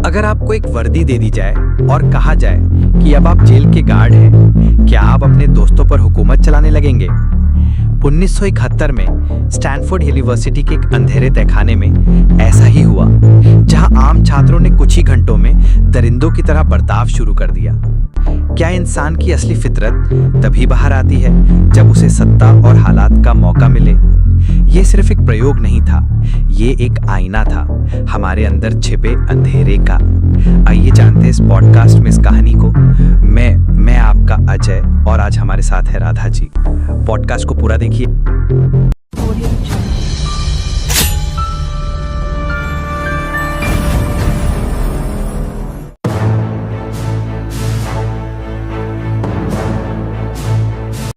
अगर आपको एक वर्दी दे दी जाए और कहा जाए कि अब आप जेल के गार्ड हैं, क्या आप अपने दोस्तों पर हुकूमत चलाने लगेंगे? 1971 में स्टैनफोर्ड यूनिवर्सिटी के एक अंधेरे तहखाने में ऐसा ही हुआ, जहां आम छात्रों ने कुछ ही घंटों में दरिंदों की तरह बर्ताव शुरू कर दिया। क्या इंसान की असली फितरत तभी बाहर आती है जब उसे सत्ता और हालात का मौका मिले? ये सिर्फ एक प्रयोग नहीं था, ये एक आईना था, हमारे अंदर छिपे अंधेरे का। आइए जानते हैं इस पॉडकास्ट में इस कहानी को। मैं आपका अजय और आज हमारे साथ है राधा जी। पॉडकास्ट को पूरा देखिए।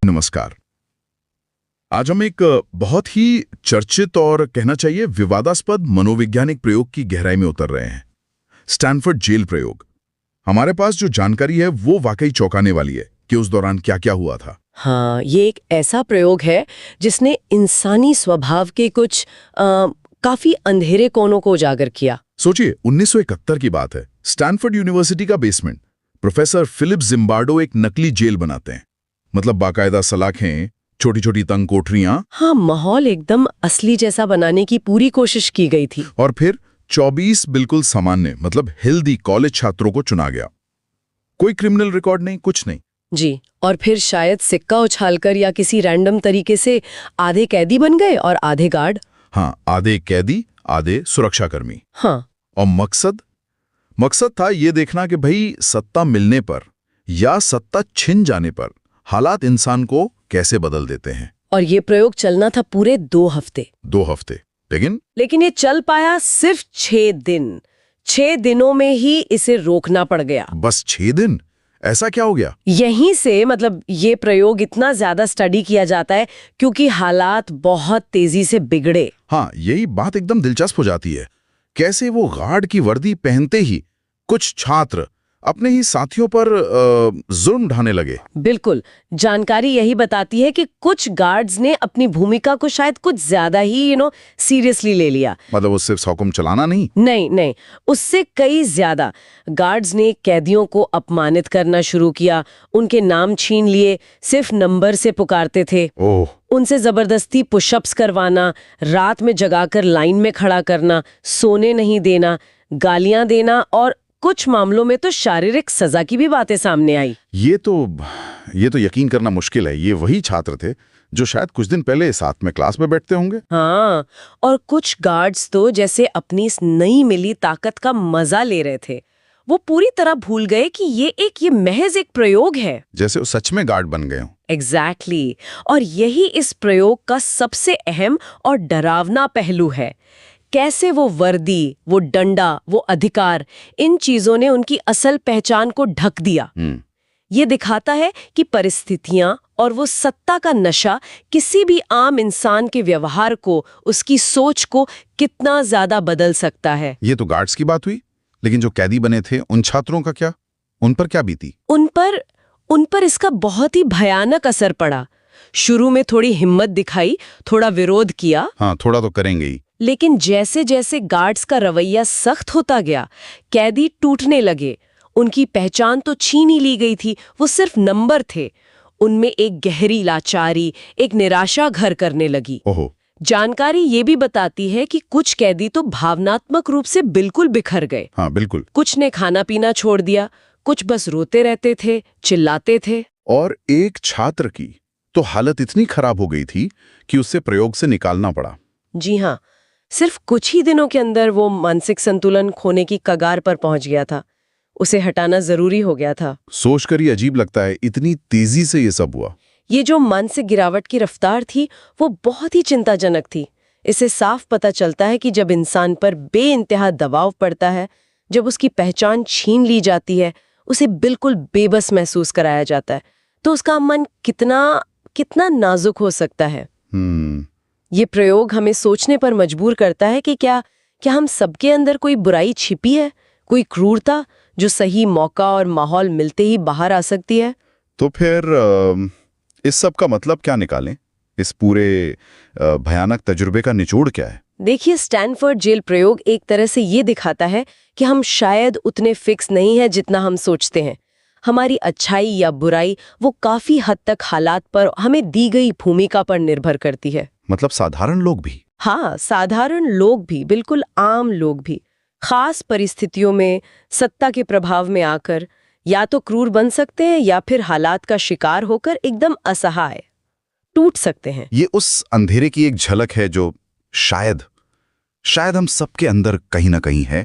नमस्कार। आज हम एक बहुत ही चर्चित और कहना चाहिए विवादास्पद मनोवैज्ञानिक प्रयोग की गहराई में उतर रहे हैं, स्टैनफोर्ड जेल प्रयोग। हमारे पास जो जानकारी है वो वाकई चौंकाने वाली है कि उस दौरान क्या क्या हुआ था। हाँ, ये एक ऐसा प्रयोग है जिसने इंसानी स्वभाव के कुछ काफी अंधेरे कोनों को उजागर किया। सोचिए, 1971 की बात है। स्टैनफोर्ड यूनिवर्सिटी का बेसमेंट। प्रोफेसर फिलिप जिम्बार्डो एक नकली जेल बनाते हैं, मतलब बाकायदा सलाखें, छोटी छोटी तंग कोठरियां। हाँ, माहौल एकदम असली जैसा बनाने की पूरी कोशिश की गई थी। और फिर 24 बिल्कुल सामान्य, मतलब हेल्दी कॉलेज छात्रों को चुना गया। कोई क्रिमिनल रिकॉर्ड नहीं, कुछ नहीं जी। और फिर शायद सिक्का उछालकर या किसी रैंडम तरीके से आधे कैदी बन गए और आधे गार्ड। हाँ, आधे कैदी, आधे सुरक्षाकर्मी। हाँ। और मकसद था ये देखना कि भाई सत्ता मिलने पर या सत्ता छिन जाने पर हालात इंसान को कैसे बदल देते हैं। और ये प्रयोग चलना था पूरे 2 हफ्ते। 2 हफ्ते। लेकिन ये चल पाया सिर्फ 6 दिन। 6 दिनों में ही इसे रोकना पड़ गया। बस 6 दिन? ऐसा क्या हो गया? यहीं से मतलब ये प्रयोग इतना ज्यादा स्टडी किया जाता है क्योंकि हालात बहुत तेजी से बिगड़े। हाँ, यही बात एकदम दिलचस्प हो जाती है। कैसे वो गार्ड की वर्दी पहनते ही कुछ छात्र अपने ही साथियों पर जुल्म ढाने लगे। बिल्कुल। जानकारी यही बताती है कि कुछ गार्ड्स ने अपनी भूमिका को शायद कुछ ज्यादा ही सीरियसली ले लिया। मतलब वो सिर्फ हुक्म चलाना नहीं? नहीं, उससे कई ज्यादा। गार्ड्स ने कैदियों को अपमानित करना शुरू किया, उनके नाम छीन लिए, सिर्फ नंबर से पुकारते थे। ओह। उनसे जबरदस्ती पुशअप्स करवाना, रात में जगाकर लाइन में खड़ा करना, सोने नहीं देना, गालियां देना और कुछ मामलों में तो शारीरिक सजा की भी बातें सामने आई। ये तो यकीन करना मुश्किल है। ये वही छात्र थे जो शायद कुछ दिन पहले साथ में क्लास में बैठते होंगे। हाँ, और कुछ गार्ड्स तो जैसे अपनी इस नई मिली ताकत का मजा ले रहे थे। वो पूरी तरह भूल गए कि ये महज एक प्रयोग है, जैसे वो सच में गार्ड बन गए हों। एग्जैक्टली। और यही इस प्रयोग का सबसे अहम और डरावना पहलू है। कैसे वो वर्दी, वो डंडा, वो अधिकार, इन चीजों ने उनकी असल पहचान को ढक दिया। ये दिखाता है कि परिस्थितियां और वो सत्ता का नशा किसी भी आम इंसान के व्यवहार को, उसकी सोच को कितना ज्यादा बदल सकता है। ये तो गार्ड्स की बात हुई, लेकिन जो कैदी बने थे उन छात्रों का क्या? उन पर क्या बीती? उन पर इसका बहुत ही भयानक असर पड़ा। शुरू में थोड़ी हिम्मत दिखाई, थोड़ा विरोध किया। हाँ, थोड़ा तो करेंगे ही। लेकिन जैसे जैसे गार्ड्स का रवैया सख्त होता गया, कैदी टूटने लगे। उनकी पहचान तो छीन ही ली गई थी, वो सिर्फ नंबर थे। उनमें एक गहरी लाचारी, एक निराशा घर करने लगी। ओहो। जानकारी ये भी बताती है कि कुछ कैदी तो भावनात्मक रूप से बिल्कुल बिखर गए। हाँ, बिल्कुल। कुछ ने खाना पीना छोड़ दिया, कुछ बस रोते रहते थे, चिल्लाते थे। और एक छात्र की तो हालत इतनी खराब हो गई थी कि उसे प्रयोग से निकालना पड़ा। जी हाँ, सिर्फ कुछ ही दिनों के अंदर वो मानसिक संतुलन खोने की कगार पर पहुंच गया था। उसे हटाना जरूरी हो गया था। सोचकर ही अजीब लगता है, इतनी तेजी से ये सब हुआ। ये जो मानसिक गिरावट की रफ्तार थी वो बहुत ही चिंताजनक थी। इससे साफ पता चलता है कि जब इंसान पर बेइंतहा दबाव पड़ता है, जब उसकी पहचान छीन ली जाती है, उसे बिल्कुल बेबस महसूस कराया जाता है, तो उसका मन कितना नाजुक हो सकता है। ये प्रयोग हमें सोचने पर मजबूर करता है कि क्या हम सबके अंदर कोई बुराई छिपी है, कोई क्रूरता जो सही मौका और माहौल मिलते ही बाहर आ सकती है। तो फिर इस सब का मतलब क्या निकालें? इस पूरे भयानक तजुर्बे का निचोड़ क्या है? देखिए, स्टैनफोर्ड जेल प्रयोग एक तरह से ये दिखाता है कि हम शायद उतने फिक्स नहीं है जितना हम सोचते हैं। हमारी अच्छाई या बुराई वो काफी हद तक हालात पर, हमें दी गई भूमिका पर निर्भर करती है। मतलब साधारण लोग भी? हाँ, साधारण लोग भी, बिल्कुल आम लोग भी, खास परिस्थितियों में सत्ता के प्रभाव में आकर या तो क्रूर बन सकते हैं या फिर हालात का शिकार होकर एकदम असहाय टूट सकते हैं। ये उस अंधेरे की एक झलक है जो शायद हम सबके अंदर कहीं ना कहीं है,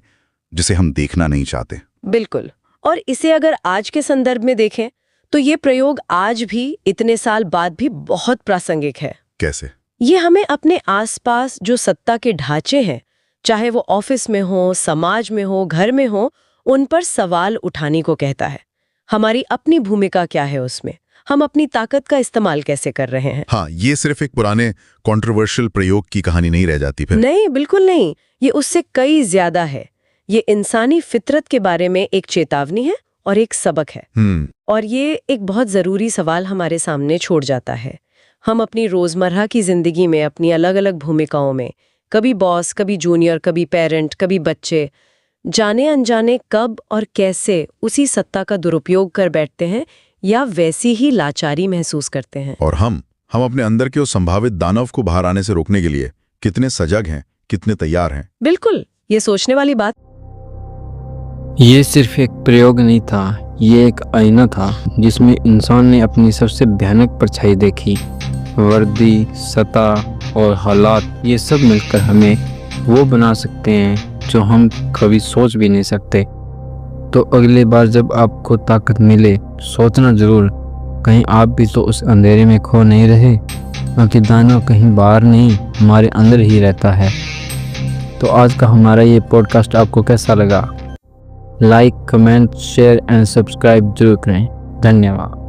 जिसे हम देखना नहीं चाहते। बिल्कुल। और इसे अगर आज के संदर्भ में देखें तो ये प्रयोग आज भी, इतने साल बाद भी बहुत प्रासंगिक है। कैसे? ये हमें अपने आसपास जो सत्ता के ढांचे हैं, चाहे वो ऑफिस में हो, समाज में हो, घर में हो, उन पर सवाल उठाने को कहता है। हमारी अपनी भूमिका क्या है उसमें, हम अपनी ताकत का इस्तेमाल कैसे कर रहे हैं। हाँ, ये सिर्फ एक पुराने कंट्रोवर्शियल प्रयोग की कहानी नहीं रह जाती फिर। नहीं, बिल्कुल नहीं, ये उससे कई ज्यादा है। ये इंसानी फितरत के बारे में एक चेतावनी है और एक सबक है। और ये एक बहुत जरूरी सवाल हमारे सामने छोड़ जाता है। हम अपनी रोजमर्रा की जिंदगी में अपनी अलग अलग भूमिकाओं में, कभी बॉस, कभी जूनियर, कभी पेरेंट, कभी बच्चे, जाने अनजाने कब और कैसे उसी सत्ता का दुरुपयोग कर बैठते हैं या वैसी ही लाचारी महसूस करते हैं। और हम अपने अंदर के उस संभावित दानव को बाहर आने से रोकने के लिए कितने सजग हैं, कितने तैयार हैं। बिल्कुल, ये सोचने वाली बात। ये सिर्फ एक प्रयोग नहीं था, ये एक आईना था जिसमें इंसान ने अपनी सबसे भयानक परछाई देखी। वर्दी, सतह और हालात, ये सब मिलकर हमें वो बना सकते हैं जो हम कभी सोच भी नहीं सकते। तो अगली बार जब आपको ताकत मिले, सोचना जरूर, कहीं आप भी तो उस अंधेरे में खो नहीं रहे, क्योंकि दानव कहीं बाहर नहीं, हमारे अंदर ही रहता है। तो आज का हमारा ये पॉडकास्ट आपको कैसा लगा? Like, comment, share and subscribe जरूर करें। धन्यवाद।